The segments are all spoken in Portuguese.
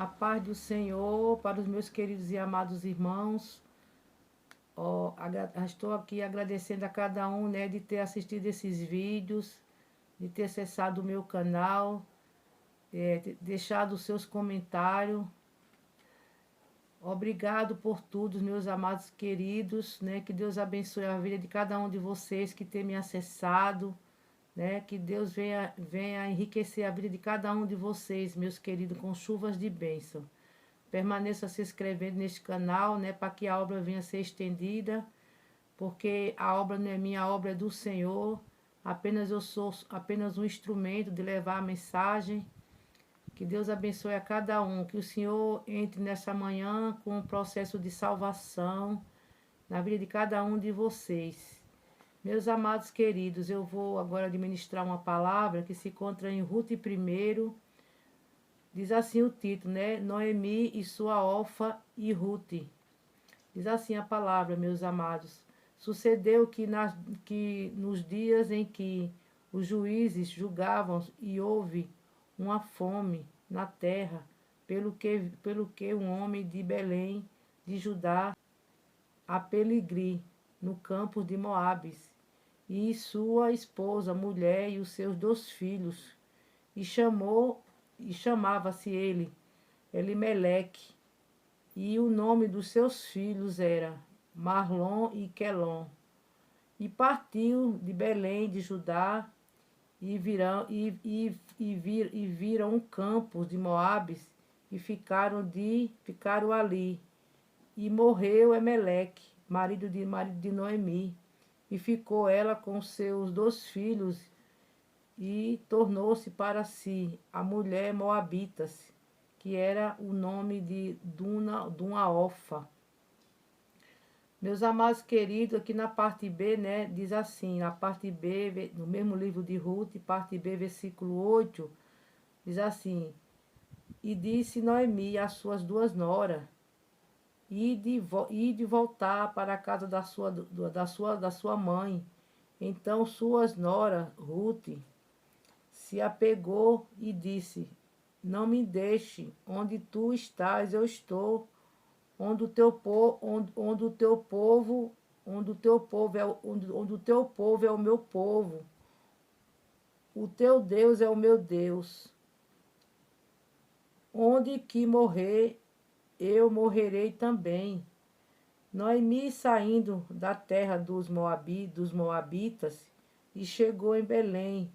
A paz do Senhor para os meus queridos e amados irmãos. Estou aqui agradecendo a cada um, né, de ter assistido esses vídeos, de ter acessado o meu canal, deixado os seus comentários. Obrigado por tudo, meus amados queridos, né? Que Deus abençoe a vida de cada um de vocês que tem me acessado, né? Que Deus venha enriquecer a vida de cada um de vocês, meus queridos, com chuvas de bênção. Permaneça se inscrevendo neste canal, né, para que a obra venha a ser estendida, porque a obra não é minha, a obra é do Senhor. Apenas eu sou apenas um instrumento de levar a mensagem. Que Deus abençoe a cada um, que o Senhor entre nessa manhã com um processo de salvação na vida de cada um de vocês. Meus amados queridos, eu vou agora administrar uma palavra que se encontra em Ruth I. Diz assim o título, né? Noemi e sua Orfa e Ruth. Diz assim a palavra, meus amados. Sucedeu que nos dias em que os juízes julgavam e houve uma fome na terra, pelo que um homem de Belém, de Judá, a peligri, no campo de Moabes, e sua esposa, mulher e os seus 2 filhos, e chamava-se ele Elimeleque, e o nome dos seus filhos era Marlon e Quelon. E partiu de Belém de Judá, viram um campo de Moabes, e ficaram ali. E morreu Emeleque, marido de Noemi, e ficou ela com seus 2 filhos, e tornou-se para si a mulher Moabitas, que era o nome de Duna Orfa. Meus amados queridos, aqui na parte B, né, diz assim, na parte B, no mesmo livro de Ruth, parte B, versículo 8, diz assim: E disse Noemi às suas 2 noras, e de voltar para a casa da sua mãe. Então suas noras, Ruth, se apegou e disse: Não me deixe, onde tu estás, eu estou, onde o teu povo é o meu povo, o teu Deus é o meu Deus. Onde que morrer, eu morrerei também. Noemi saindo da terra dos Moabitas, e chegou em Belém,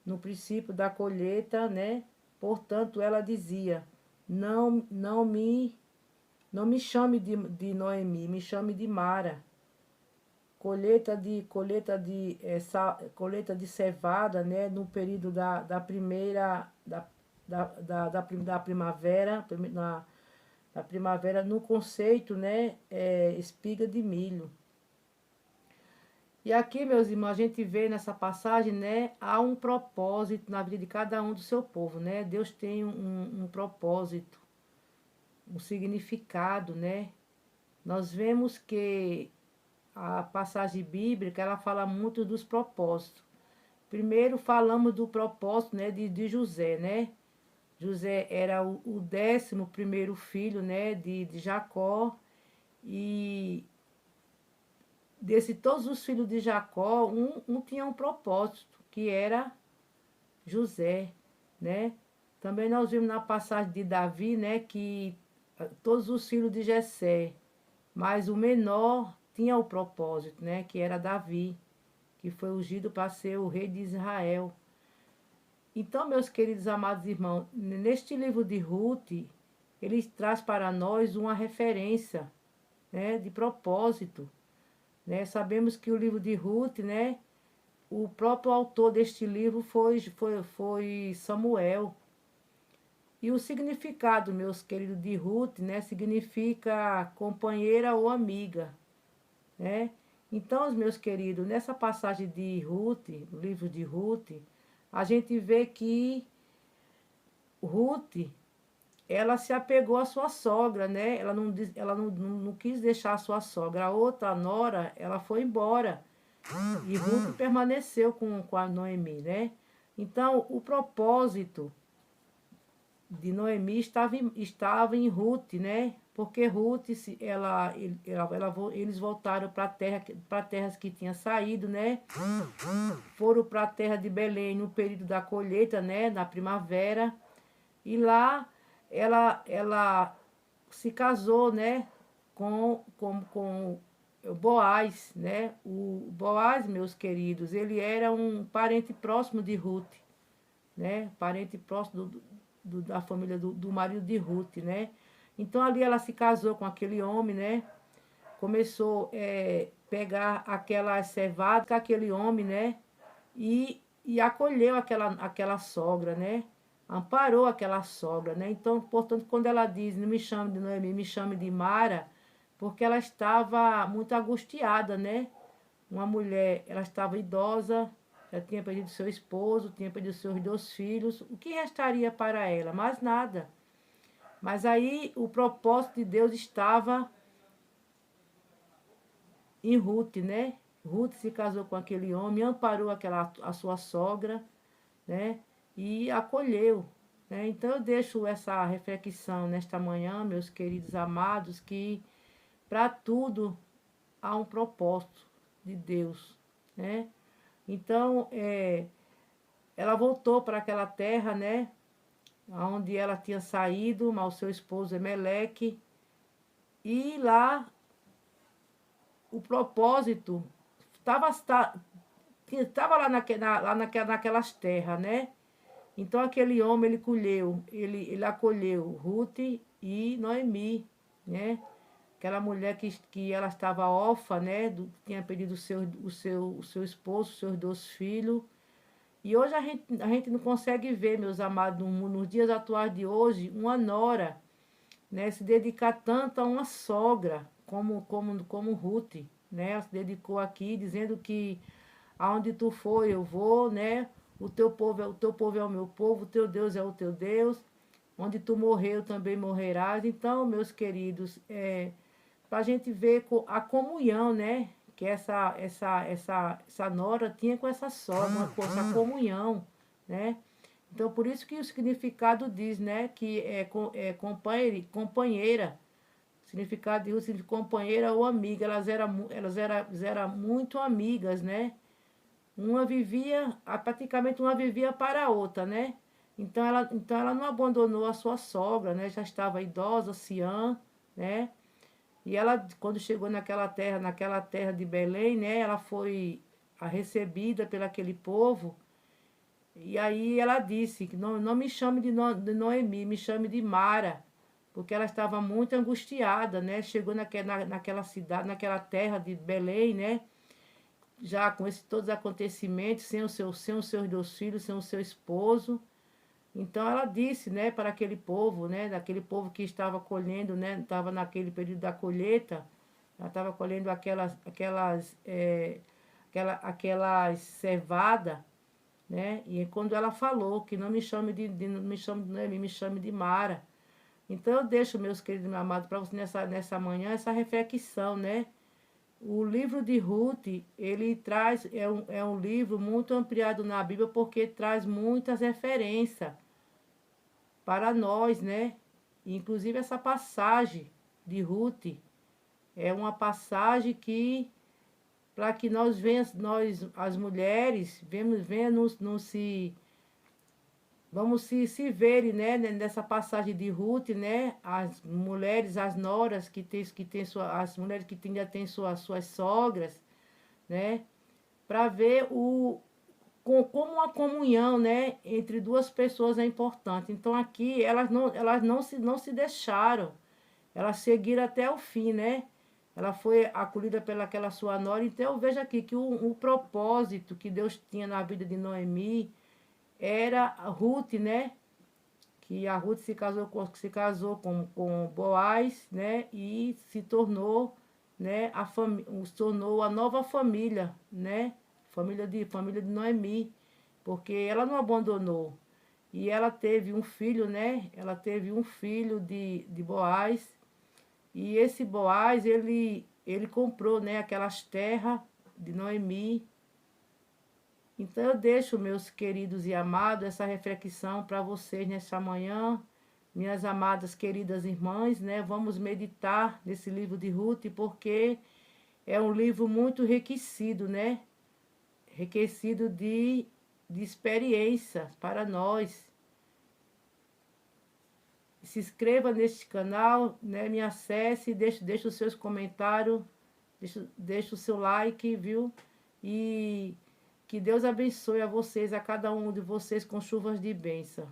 no princípio da colheita, né? Portanto, ela dizia: Não me chame de Noemi, me chame de Mara. Colheita de cevada, né? No período da primeira da primavera, da primavera, no conceito, né? Espiga de milho. E aqui, meus irmãos, a gente vê nessa passagem, né, há um propósito na vida de cada um do seu povo, né? Deus tem um propósito, um significado, né? Nós vemos que a passagem bíblica, ela fala muito dos propósitos. Primeiro falamos do propósito, né, de José, né? José era o 11º filho, né, de Jacó, e todos os filhos de Jacó, um tinha um propósito, que era José, né? Também nós vimos na passagem de Davi, né, que todos os filhos de Jessé, mas o menor tinha o propósito, né, que era Davi, que foi ungido para ser o rei de Israel. Então, meus queridos amados irmãos, neste livro de Ruth, ele traz para nós uma referência, né, de propósito. Né? Sabemos que o livro de Ruth, né, o próprio autor deste livro foi Samuel. E o significado, meus queridos, de Ruth, né, significa companheira ou amiga. Né? Então, meus queridos, nessa passagem de Ruth, no livro de Ruth, a gente vê que Ruth, ela se apegou à sua sogra, né? Ela não quis deixar a sua sogra. A outra nora, ela foi embora. E Ruth permaneceu com a Noemi, né? Então, o propósito de Noemi estava em Ruth, né? Porque Ruth, eles voltaram para terras que tinha saído, né? Foram para a terra de Belém no período da colheita, né? Na primavera. E lá ela se casou, né? Com Boaz, né? O Boaz, meus queridos, ele era um parente próximo de Ruth, né? Parente próximo da família do marido de Ruth, né? Então ali ela se casou com aquele homem, né? Começou pegar aquela cevada com aquele homem, né? E acolheu aquela sogra, né? Amparou aquela sogra, né? Então, portanto, quando ela diz, não me chame de Noemi, me chame de Mara, porque ela estava muito angustiada, né? Uma mulher, ela estava idosa, já tinha perdido seu esposo, tinha perdido seus 2 filhos. O que restaria para ela? Mais nada. Mas aí o propósito de Deus estava em Ruth, né? Ruth se casou com aquele homem, amparou a sua sogra, né? E acolheu, né? Então eu deixo essa reflexão nesta manhã, meus queridos amados, que para tudo há um propósito de Deus, né? Então, ela voltou para aquela terra, né? Onde ela tinha saído, mas o seu esposo Emeleque. E lá, o propósito estava lá, naquelas terras, né? Então, aquele homem, ele acolheu Ruth e Noemi, né? Aquela mulher que ela estava órfã, né? Tinha perdido o seu esposo, os seus 2 filhos. E hoje a gente não consegue ver, meus amados, nos dias atuais de hoje, uma nora, né, se dedicar tanto a uma sogra como Ruth, né? Ela se dedicou aqui dizendo que aonde tu for eu vou, né? O teu povo é o meu povo, o teu Deus é o teu Deus. Onde tu morreu também morrerás. Então, meus queridos, para a gente ver a comunhão, né? Que essa nora tinha com essa sogra, com essa comunhão, né? Então, por isso que o significado diz, né? Que é companheira. O significado de Ruth significa companheira ou amiga. Elas eram muito amigas, né? Praticamente uma vivia para a outra, né? Então ela não abandonou a sua sogra, né? Já estava idosa, anciã, né? E ela, quando chegou naquela terra de Belém, né, ela foi recebida pelo aquele povo. E aí ela disse que não me chame de Noemi, me chame de Mara, porque ela estava muito angustiada, né? Chegou naquela cidade, naquela terra de Belém, né? Já com todos os acontecimentos, sem os seus 2 filhos, sem o seu esposo. Então ela disse, né, para aquele povo, né, daquele povo que estava colhendo, né, estava naquele período da colheita, ela estava colhendo aquelas cevada, né, e quando ela falou que não me chame não me chame de Noemi, me chame de Mara. Então eu deixo, meus queridos, meus amados, para você nessa manhã, essa reflexão, né. O livro de Ruth, ele traz, é um livro muito ampliado na Bíblia, porque traz muitas referências para nós, né? Inclusive essa passagem de Ruth é uma passagem que, para que nós as mulheres, vamos se verem, né? Nessa passagem de Ruth, né? As mulheres, as noras as mulheres que ainda têm suas sogras, né? Para ver como a comunhão, né, entre 2 pessoas é importante. Então aqui elas não se deixaram, elas seguiram até o fim, né? Ela foi acolhida pelaquela sua nora. Então eu vejo aqui que o propósito que Deus tinha na vida de Noemi era a Ruth, né? Que a Ruth se casou com Boaz, né? E se tornou, né, se tornou a nova família, né? Família de Noemi, porque ela não abandonou. E ela teve um filho, né? Ela teve um filho de Boaz. E esse Boaz, ele comprou, né, aquelas terras de Noemi. Então eu deixo, meus queridos e amados, essa reflexão para vocês nesta manhã. minhas amadas, queridas irmãs, né? Vamos meditar nesse livro de Ruth, porque é um livro muito enriquecido, né? Enriquecido de experiência para nós. Se inscreva neste canal, né? Me acesse, deixe os seus comentários, deixe o seu like, viu? E que Deus abençoe a vocês, a cada um de vocês com chuvas de bênção.